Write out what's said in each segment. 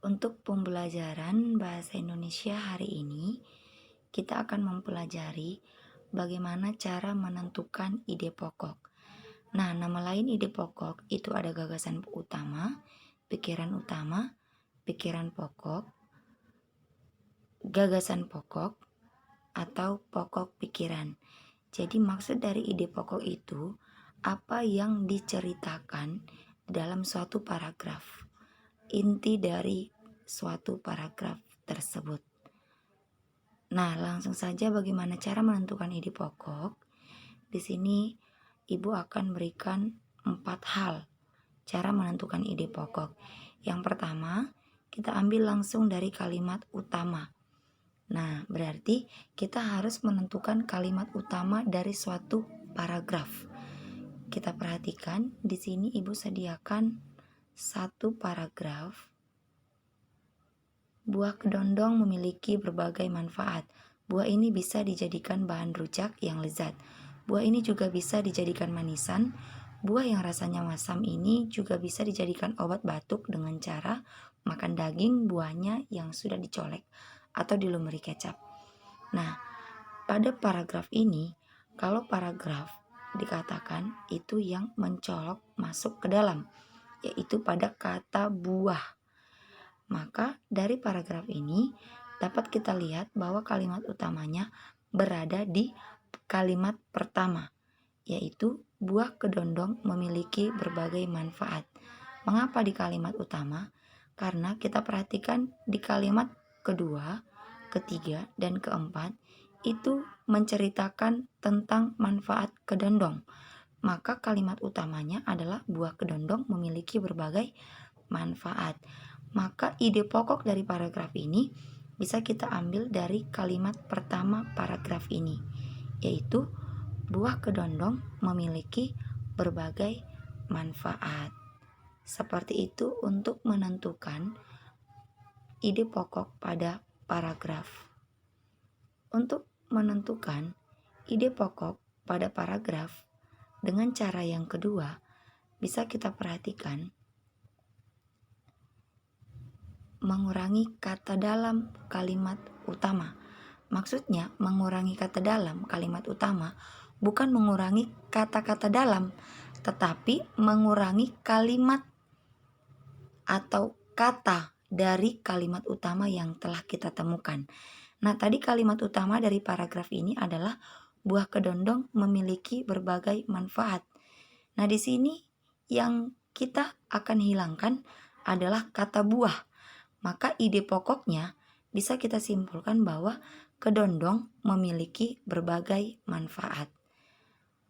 Untuk pembelajaran bahasa Indonesia hari ini, kita akan mempelajari bagaimana cara menentukan ide pokok. Nah, nama lain ide pokok itu ada gagasan utama, pikiran pokok, gagasan pokok, atau pokok pikiran. Jadi maksud dari ide pokok itu apa yang diceritakan dalam suatu paragraf. Inti dari suatu paragraf tersebut. Nah, langsung saja bagaimana cara menentukan ide pokok. Di sini Ibu akan berikan 4 hal cara menentukan ide pokok. Yang pertama, kita ambil langsung dari kalimat utama. Nah, berarti kita harus menentukan kalimat utama dari suatu paragraf. Kita perhatikan di sini Ibu sediakan satu paragraf. Buah kedondong memiliki berbagai manfaat. Buah ini bisa dijadikan bahan rujak yang lezat. Buah ini juga bisa dijadikan manisan. Buah yang rasanya masam ini juga bisa dijadikan obat batuk dengan cara makan daging buahnya yang sudah dicolek atau dilumuri kecap. Nah, pada paragraf ini, kalau paragraf dikatakan itu yang mencolok masuk ke dalam, yaitu pada kata buah. Maka dari paragraf ini dapat kita lihat bahwa kalimat utamanya berada di kalimat pertama, yaitu buah kedondong memiliki berbagai manfaat. Mengapa di kalimat utama? Karena kita perhatikan di kalimat kedua, ketiga, dan keempat itu menceritakan tentang manfaat kedondong. Maka kalimat utamanya adalah buah kedondong memiliki berbagai manfaat. Maka ide pokok dari paragraf ini bisa kita ambil dari kalimat pertama paragraf ini, yaitu buah kedondong memiliki berbagai manfaat. Seperti itu untuk menentukan ide pokok pada paragraf. Untuk menentukan ide pokok pada paragraf dengan cara yang kedua, bisa kita perhatikan mengurangi kata dalam kalimat utama. Maksudnya mengurangi kata dalam kalimat utama bukan mengurangi kata-kata dalam, tetapi mengurangi kalimat atau kata dari kalimat utama yang telah kita temukan. Nah, tadi kalimat utama dari paragraf ini adalah buah kedondong memiliki berbagai manfaat. Nah, di sini yang kita akan hilangkan adalah kata buah. Maka ide pokoknya bisa kita simpulkan bahwa kedondong memiliki berbagai manfaat.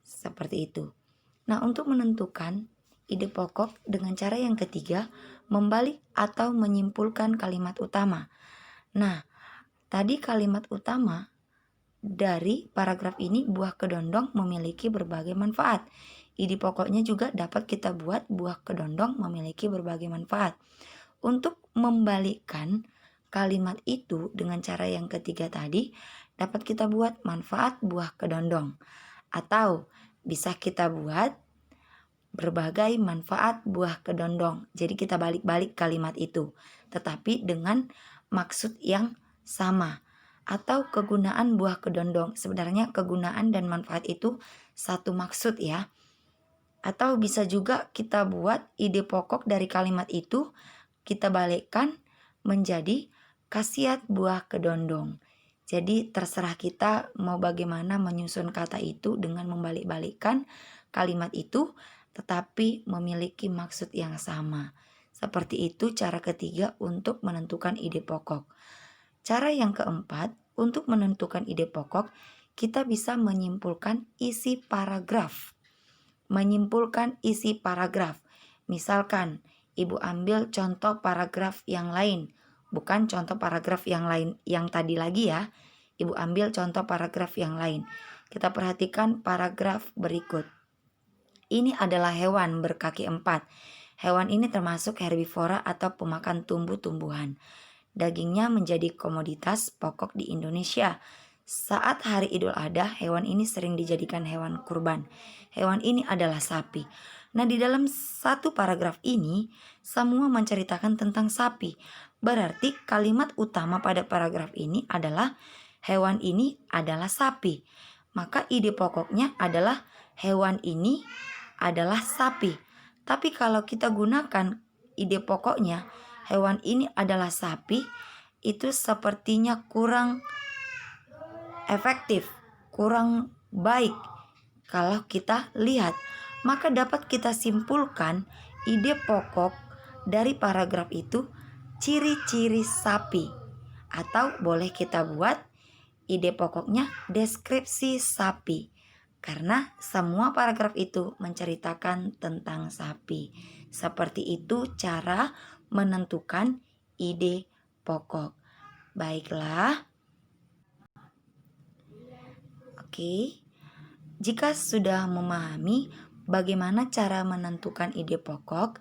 Seperti itu. Nah, untuk menentukan ide pokok dengan cara yang ketiga, membalik atau menyimpulkan kalimat utama. Nah, tadi kalimat utama dari paragraf ini buah kedondong memiliki berbagai manfaat. Ide pokoknya juga dapat kita buat buah kedondong memiliki berbagai manfaat. Untuk membalikkan kalimat itu dengan cara yang ketiga tadi, dapat kita buat manfaat buah kedondong. Atau bisa kita buat berbagai manfaat buah kedondong. Jadi kita balik-balik kalimat itu, tetapi dengan maksud yang sama. Atau kegunaan buah kedondong. Sebenarnya kegunaan dan manfaat itu satu maksud ya. Atau bisa juga kita buat ide pokok dari kalimat itu, kita balikkan menjadi khasiat buah kedondong. Jadi terserah kita mau bagaimana menyusun kata itu dengan membalik-balikkan kalimat itu, tetapi memiliki maksud yang sama. Seperti itu cara ketiga untuk menentukan ide pokok. Cara yang keempat, untuk menentukan ide pokok, kita bisa menyimpulkan isi paragraf. Menyimpulkan isi paragraf. Misalkan, Ibu ambil contoh paragraf yang lain, bukan contoh paragraf yang lain yang tadi lagi ya. Ibu ambil contoh paragraf yang lain. Kita perhatikan paragraf berikut. Ini adalah hewan berkaki 4. Hewan ini termasuk herbivora atau pemakan tumbuh-tumbuhan. Dagingnya menjadi komoditas pokok di Indonesia. Saat hari Idul Adha, hewan ini sering dijadikan hewan kurban. Hewan ini adalah sapi. Nah, di dalam satu paragraf ini semua menceritakan tentang sapi. Berarti kalimat utama pada paragraf ini adalah hewan ini adalah sapi. Maka ide pokoknya adalah hewan ini adalah sapi. Tapi kalau kita gunakan ide pokoknya hewan ini adalah sapi, itu sepertinya kurang efektif, kurang baik kalau kita lihat. Maka dapat kita simpulkan ide pokok dari paragraf itu ciri-ciri sapi. Atau boleh kita buat ide pokoknya deskripsi sapi. Karena semua paragraf itu menceritakan tentang sapi. Seperti itu cara menentukan ide pokok. Baiklah. Oke. Jika sudah memahami bagaimana cara menentukan ide pokok,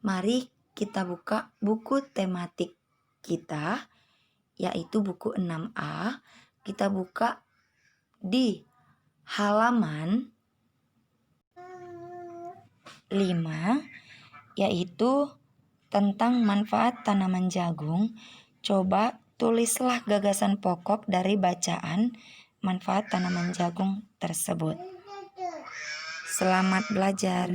mari kita buka buku tematik kita, yaitu buku 6A. Kita buka di halaman 5, yaitu tentang manfaat tanaman jagung. Coba tulislah gagasan pokok dari bacaan manfaat tanaman jagung tersebut. Selamat belajar.